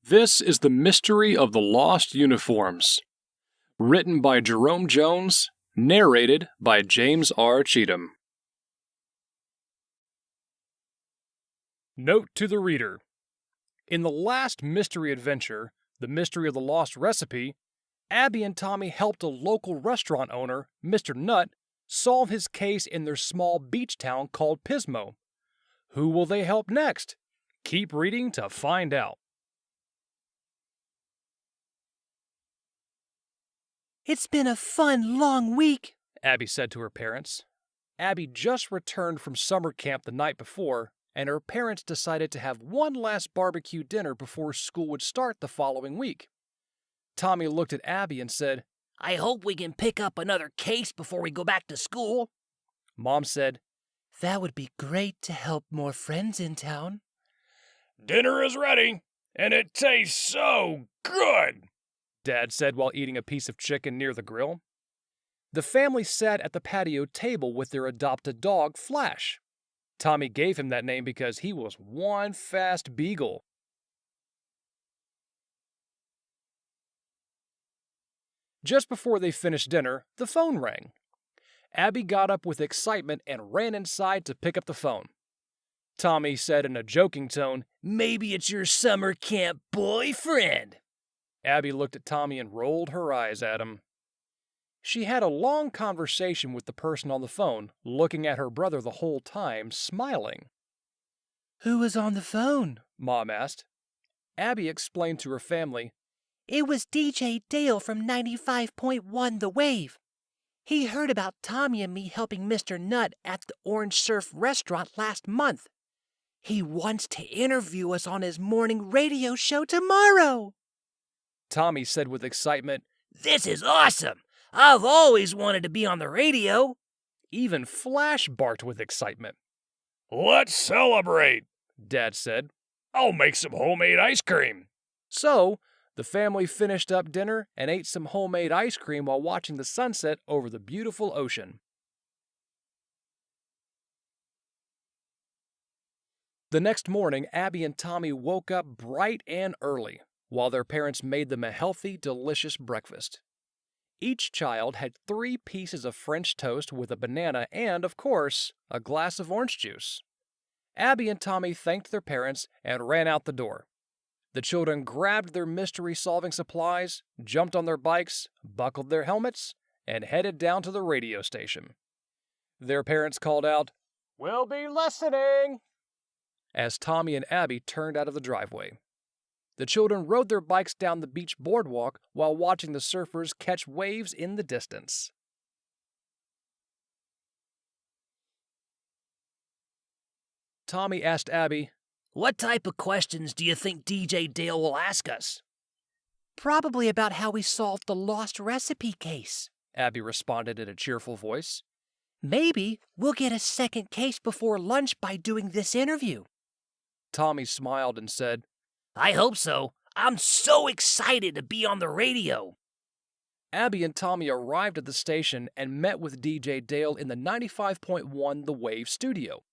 This is The Mystery of the Lost Uniforms, written by Jerome Jones, narrated by James R. Cheatham. Note to the reader. In the last mystery adventure, The Mystery of the Lost Recipe, Abby and Tommy helped a local restaurant owner, Mr. Nutt, solve his case in their small beach town called Pismo. Who will they help next? Keep reading to find out. It's been a fun, long week, Abby said to her parents. Abby just returned from summer camp the night before, and her parents decided to have one last barbecue dinner before school would start the following week. Tommy looked at Abby and said, "I hope we can pick up another case before we go back to school." Mom said, "That would be great to help more friends in town." "Dinner is ready, and it tastes so good," Dad said while eating a piece of chicken near the grill. The family sat at the patio table with their adopted dog, Flash. Tommy gave him that name because he was one fast beagle. Just before they finished dinner, the phone rang. Abby got up with excitement and ran inside to pick up the phone. Tommy said in a joking tone, "Maybe it's your summer camp boyfriend." Abby looked at Tommy and rolled her eyes at him. She had a long conversation with the person on the phone, looking at her brother the whole time, smiling. "Who was on the phone?" Mom asked. Abby explained to her family, "It was DJ Dale from 95.1 The Wave. He heard about Tommy and me helping Mr. Nutt at the Orange Surf restaurant last month. He wants to interview us on his morning radio show tomorrow." Tommy said with excitement, "This is awesome! I've always wanted to be on the radio." Even Flash barked with excitement. "Let's celebrate," Dad said. "I'll make some homemade ice cream." So, the family finished up dinner and ate some homemade ice cream while watching the sunset over the beautiful ocean. The next morning, Abby and Tommy woke up bright and early, while their parents made them a healthy, delicious breakfast. Each child had 3 pieces of French toast with a banana and, of course, a glass of orange juice. Abby and Tommy thanked their parents and ran out the door. The children grabbed their mystery-solving supplies, jumped on their bikes, buckled their helmets, and headed down to the radio station. Their parents called out, "We'll be listening," as Tommy and Abby turned out of the driveway. The children rode their bikes down the beach boardwalk while watching the surfers catch waves in the distance. Tommy asked Abby, "What type of questions do you think DJ Dale will ask us?" "Probably about how we solved the lost recipe case," Abby responded in a cheerful voice. "Maybe we'll get a second case before lunch by doing this interview." Tommy smiled and said, "I hope so. I'm so excited to be on the radio." Abby and Tommy arrived at the station and met with DJ Dale in the 95.1 The Wave studio.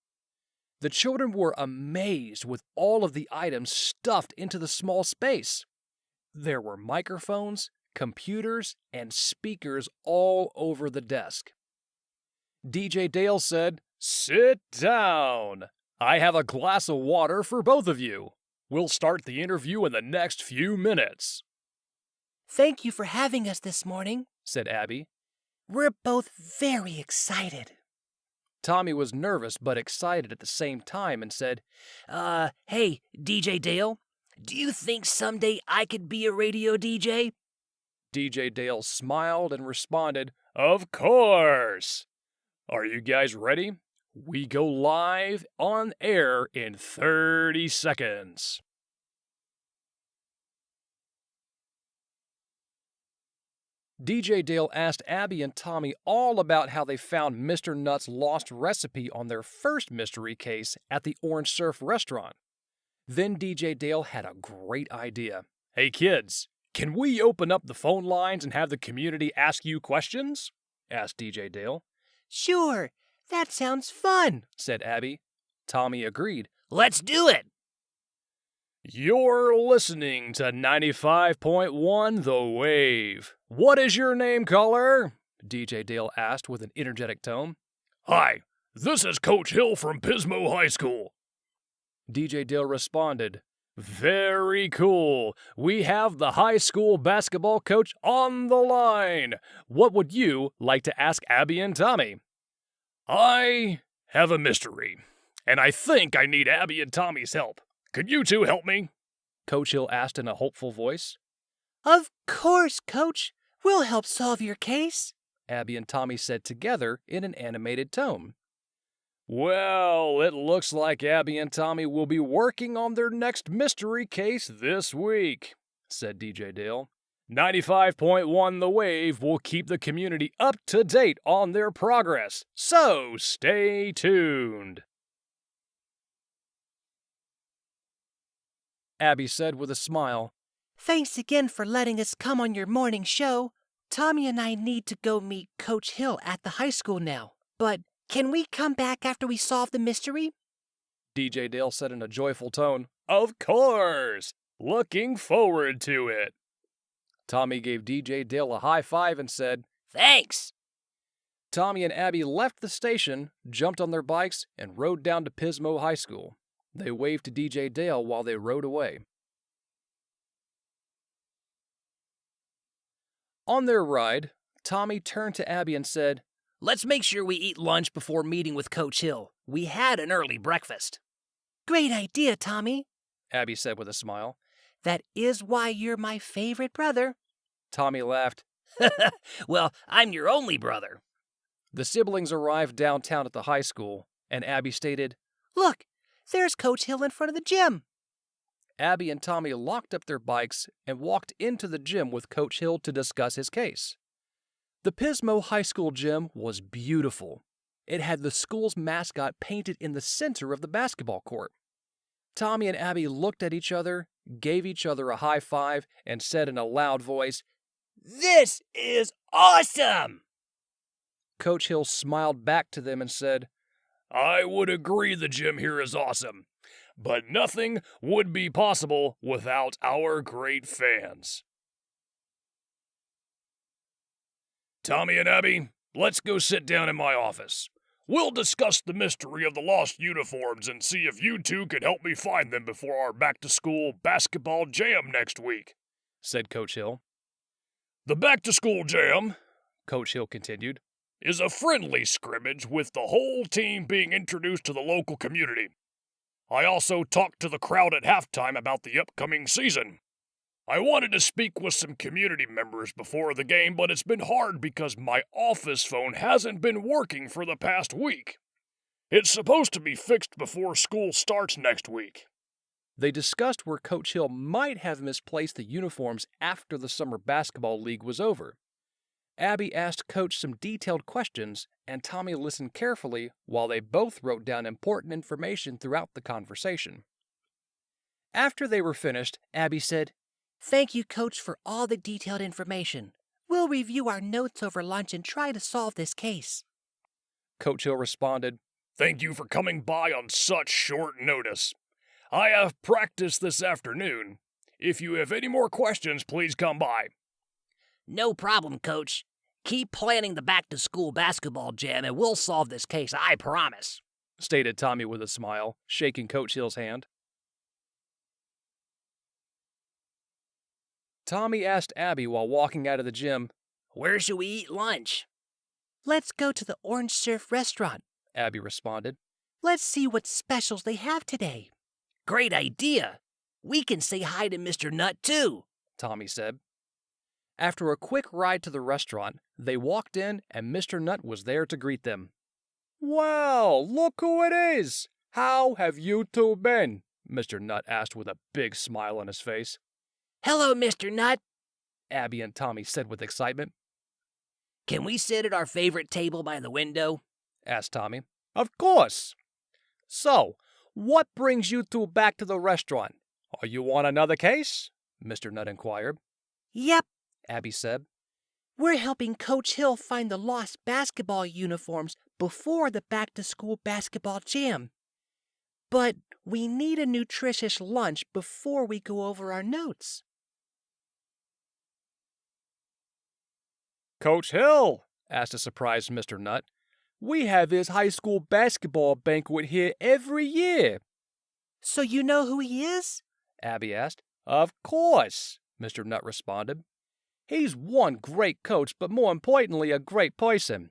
The children were amazed with all of the items stuffed into the small space. There were microphones, computers, and speakers all over the desk. DJ Dale said, "Sit down. I have a glass of water for both of you. We'll start the interview in the next few minutes." "Thank you for having us this morning," said Abby. "We're both very excited." Tommy was nervous but excited at the same time and said, Hey, DJ Dale, do you think someday I could be a radio DJ?" DJ Dale smiled and responded, "Of course. Are you guys ready? We go live on air in 30 seconds. DJ Dale asked Abby and Tommy all about how they found Mr. Nutt's lost recipe on their first mystery case at the Orange Surf restaurant. Then DJ Dale had a great idea. "Hey kids, can we open up the phone lines and have the community ask you questions?" asked DJ Dale. "Sure, that sounds fun," said Abby. Tommy agreed. "Let's do it." You're listening to 95.1 The Wave. What is your name, caller? DJ Dale asked with an energetic tone. Hi, this is Coach Hill from Pismo High School. DJ Dale responded, Very cool. We have the high school basketball coach on the line. What would you like to ask Abby and Tommy? I have a mystery, and I think I need Abby and Tommy's help. Could you two help me? Coach Hill asked in a hopeful voice. Of course, Coach. We'll help solve your case, Abby and Tommy said together in an animated tone. Well, it looks like Abby and Tommy will be working on their next mystery case this week, said DJ Dale. 95.1 The Wave will keep the community up to date on their progress, so stay tuned. Abby said with a smile, Thanks again for letting us come on your morning show. Tommy and I need to go meet Coach Hill at the high school now, but can we come back after we solve the mystery? DJ Dale said in a joyful tone. Of course! Looking forward to it. Tommy gave DJ Dale a high five and said, Thanks! Tommy and Abby left the station, jumped on their bikes, and rode down to Pismo High School. They waved to DJ Dale while they rode away. On their ride, Tommy turned to Abby and said, Let's make sure we eat lunch before meeting with Coach Hill. We had an early breakfast. Great idea, Tommy, Abby said with a smile. That is why you're my favorite brother. Tommy laughed. Well, I'm your only brother. The siblings arrived downtown at the high school, and Abby stated, Look, there's Coach Hill in front of the gym. Abby and Tommy locked up their bikes and walked into the gym with Coach Hill to discuss his case. The Pismo High School gym was beautiful. It had the school's mascot painted in the center of the basketball court. Tommy and Abby looked at each other, gave each other a high five, and said in a loud voice, This is awesome! Coach Hill smiled back to them and said, I would agree the gym here is awesome, but nothing would be possible without our great fans. Tommy and Abby, let's go sit down in my office. We'll discuss the mystery of the lost uniforms and see if you two can help me find them before our back-to-school basketball jam next week, said Coach Hill. The back-to-school jam, Coach Hill continued, is a friendly scrimmage with the whole team being introduced to the local community. I also talked to the crowd at halftime about the upcoming season. I wanted to speak with some community members before the game, but it's been hard because my office phone hasn't been working for the past week. It's supposed to be fixed before school starts next week. They discussed where Coach Hill might have misplaced the uniforms after the summer basketball league was over. Abby asked Coach some detailed questions, and Tommy listened carefully while they both wrote down important information throughout the conversation. After they were finished, Abby said, Thank you, Coach, for all the detailed information. We'll review our notes over lunch and try to solve this case. Coach Hill responded, Thank you for coming by on such short notice. I have practice this afternoon. If you have any more questions, please come by. No problem, Coach. Keep planning the back-to-school basketball jam and we'll solve this case, I promise, stated Tommy with a smile, shaking Coach Hill's hand. Tommy asked Abby while walking out of the gym, Where should we eat lunch? Let's go to the Orange Surf restaurant, Abby responded. Let's see what specials they have today. Great idea. We can say hi to Mr. Nutt, too, Tommy said. After a quick ride to the restaurant, they walked in and Mr. Nutt was there to greet them. Well, look who it is! How have you two been? Mr. Nutt asked with a big smile on his face. Hello, Mr. Nutt, Abby and Tommy said with excitement. Can we sit at our favorite table by the window? Asked Tommy. Of course. So, what brings you two back to the restaurant? Are you on another case? Mr. Nutt inquired. Yep, Abby said. We're helping Coach Hill find the lost basketball uniforms before the back-to-school basketball jam. But we need a nutritious lunch before we go over our notes. Coach Hill, asked a surprised Mr. Nutt, we have his high school basketball banquet here every year. So you know who he is? Abby asked. Of course, Mr. Nutt responded. He's one great coach, but more importantly, a great person.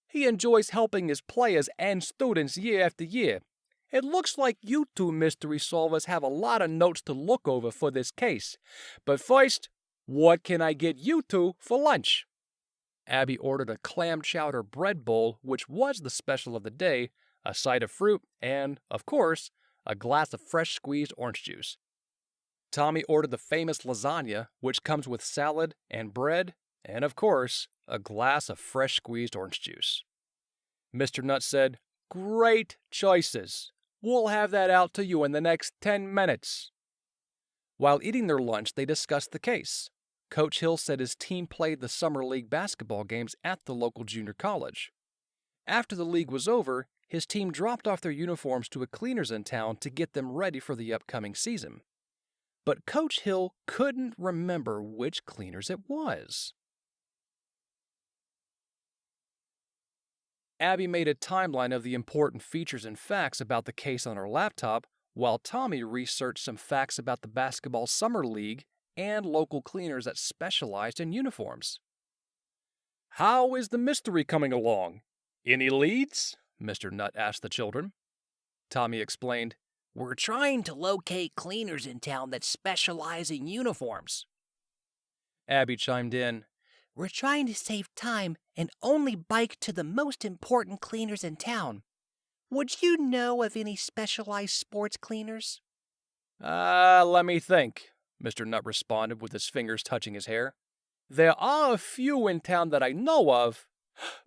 He enjoys helping his players and students year after year. It looks like you two mystery solvers have a lot of notes to look over for this case. But first, what can I get you two for lunch? Abby ordered a clam chowder bread bowl, which was the special of the day, a side of fruit, and, of course, a glass of fresh squeezed orange juice. Tommy ordered the famous lasagna, which comes with salad and bread, and, of course, a glass of fresh squeezed orange juice. Mr. Nutt said, Great choices. We'll have that out to you in the next 10 minutes. While eating their lunch, they discussed the case. Coach Hill said his team played the summer league basketball games at the local junior college. After the league was over, his team dropped off their uniforms to a cleaners in town to get them ready for the upcoming season. But Coach Hill couldn't remember which cleaners it was. Abby made a timeline of the important features and facts about the case on her laptop, while Tommy researched some facts about the basketball summer league and local cleaners that specialized in uniforms. How is the mystery coming along? Any leads? Mr. Nutt asked the children. Tommy explained, We're trying to locate cleaners in town that specialize in uniforms. Abby chimed in, We're trying to save time and only bike to the most important cleaners in town. Would you know of any specialized sports cleaners? Let me think, Mr. Nutt responded with his fingers touching his hair. There are a few in town that I know of,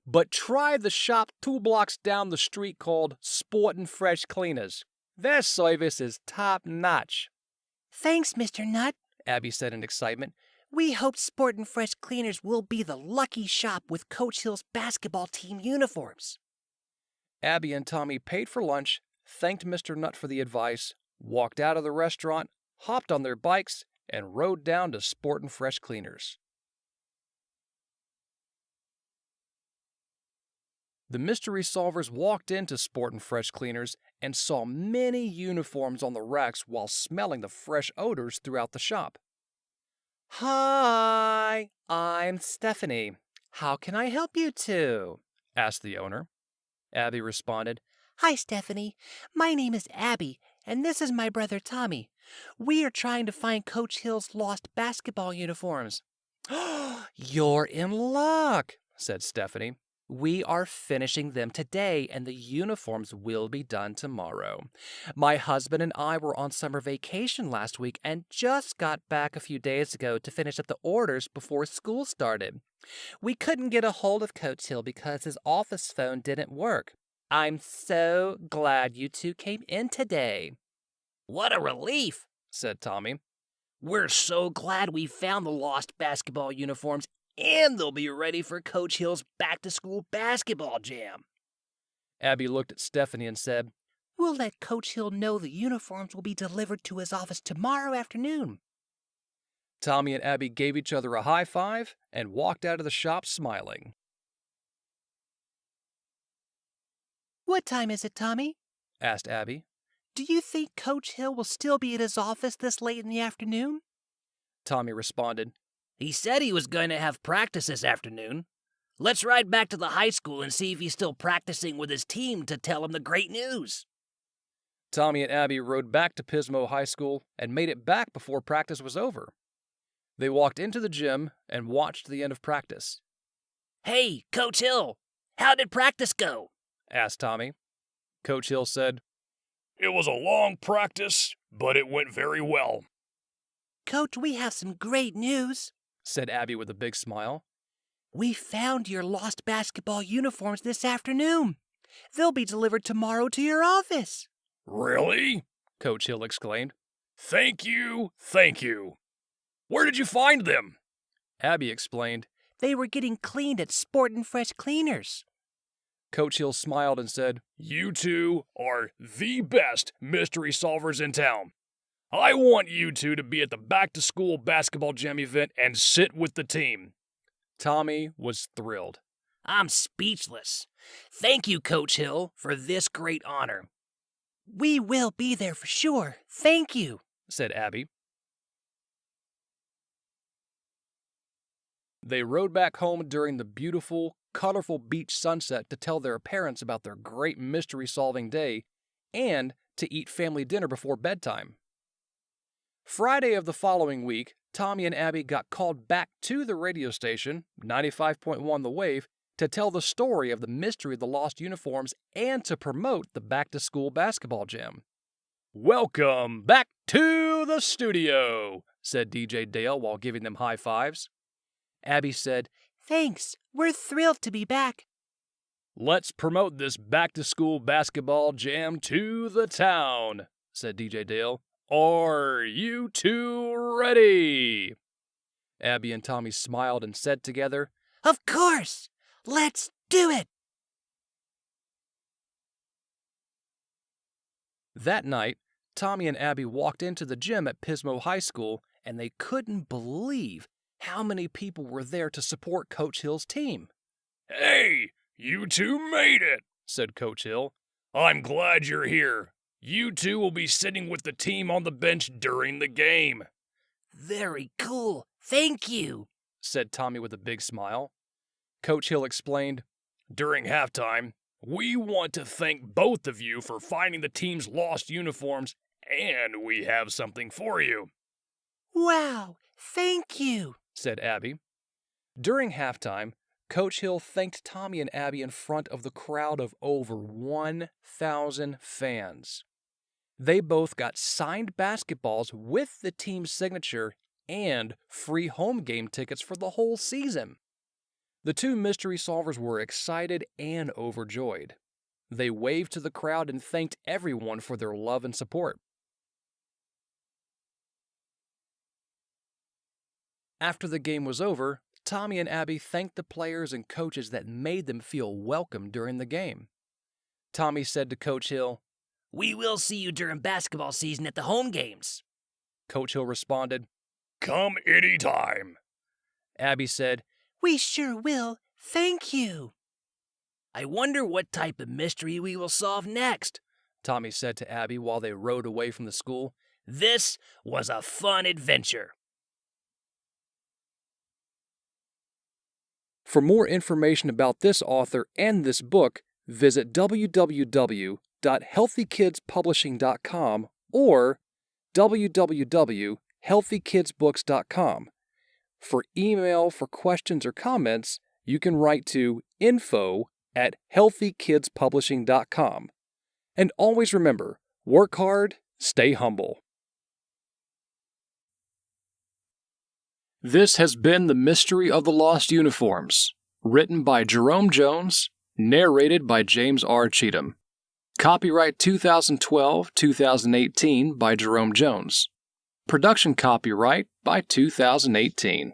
but try the shop 2 blocks down the street called Sportin' Fresh Cleaners. Their service is top-notch. Thanks, Mr. Nutt, Abby said in excitement. We hope Sportin' Fresh Cleaners will be the lucky shop with Coach Hill's basketball team uniforms. Abby and Tommy paid for lunch, thanked Mr. Nutt for the advice, walked out of the restaurant, hopped on their bikes, and rode down to Sportin' Fresh Cleaners. The mystery solvers walked into Sportin' Fresh Cleaners and saw many uniforms on the racks while smelling the fresh odors throughout the shop. Hi, I'm Stephanie. How can I help you two? Asked the owner. Abby responded, Hi, Stephanie. My name is Abby, and this is my brother Tommy. We are trying to find Coach Hill's lost basketball uniforms. You're in luck, said Stephanie. We are finishing them today, and the uniforms will be done tomorrow. My husband and I were on summer vacation last week and just got back a few days ago to finish up the orders before school started. We couldn't get a hold of Coach Hill because his office phone didn't work. I'm so glad you two came in today. What a relief, said Tommy. We're so glad we found the lost basketball uniforms, and they'll be ready for Coach Hill's back-to-school basketball jam. Abby looked at Stephanie and said, We'll let Coach Hill know the uniforms will be delivered to his office tomorrow afternoon. Tommy and Abby gave each other a high five and walked out of the shop smiling. What time is it, Tommy? Asked Abby. Do you think Coach Hill will still be at his office this late in the afternoon? Tommy responded, He said he was going to have practice this afternoon. Let's ride back to the high school and see if he's still practicing with his team to tell him the great news. Tommy and Abby rode back to Pismo High School and made it back before practice was over. They walked into the gym and watched the end of practice. Hey, Coach Hill, how did practice go? Asked Tommy. Coach Hill said, It was a long practice, but it went very well. Coach, we have some great news, said Abby with a big smile. We found your lost basketball uniforms this afternoon. They'll be delivered tomorrow to your office. Really? Coach Hill exclaimed. Thank you, thank you. Where did you find them? Abby explained. They were getting cleaned at Sportin' Fresh Cleaners. Coach Hill smiled and said, "You two are the best mystery solvers in town. I want you two to be at the back-to-school basketball jam event and sit with the team." Tommy was thrilled. I'm speechless. Thank you, Coach Hill, for this great honor. We will be there for sure. Thank you, said Abby. They rode back home during the beautiful, colorful beach sunset to tell their parents about their great mystery-solving day and to eat family dinner before bedtime. Friday of the following week, Tommy and Abby got called back to the radio station, 95.1 The Wave, to tell the story of the mystery of the lost uniforms and to promote the back-to-school basketball jam. "Welcome back to the studio," said DJ Dale while giving them high fives. Abby said, Thanks. We're thrilled to be back. "Let's promote this back-to-school basketball jam to the town," said DJ Dale. "Are you two ready?" Abby and Tommy smiled and said together, Of course. Let's do it. That night, Tommy and Abby walked into the gym at Pismo High School, and they couldn't believe how many people were there to support Coach Hill's team. "Hey, you two made it," said Coach Hill. "I'm glad you're here. You two will be sitting with the team on the bench during the game." Very cool. Thank you, said Tommy with a big smile. Coach Hill explained, "During halftime, we want to thank both of you for finding the team's lost uniforms, and we have something for you." Wow, thank you, said Abby. During halftime, Coach Hill thanked Tommy and Abby in front of the crowd of over 1,000 fans. They both got signed basketballs with the team's signature and free home game tickets for the whole season. The two mystery solvers were excited and overjoyed. They waved to the crowd and thanked everyone for their love and support. After the game was over, Tommy and Abby thanked the players and coaches that made them feel welcome during the game. Tommy said to Coach Hill, We will see you during basketball season at the home games. Coach Hill responded, "Come anytime." Abby said, We sure will. Thank you. I wonder what type of mystery we will solve next, Tommy said to Abby while they rode away from the school. This was a fun adventure. For more information about this author and this book, visit www.healthykidspublishing.com or www.healthykidsbooks.com. For email for questions or comments, you can write to info@healthykidspublishing.com. And always remember, work hard, stay humble. This has been The Mystery of the Lost Uniforms, written by Jerome Jones, narrated by James R. Cheatham. Copyright 2012-2018 by Jerome Jones. Production copyright by 2018.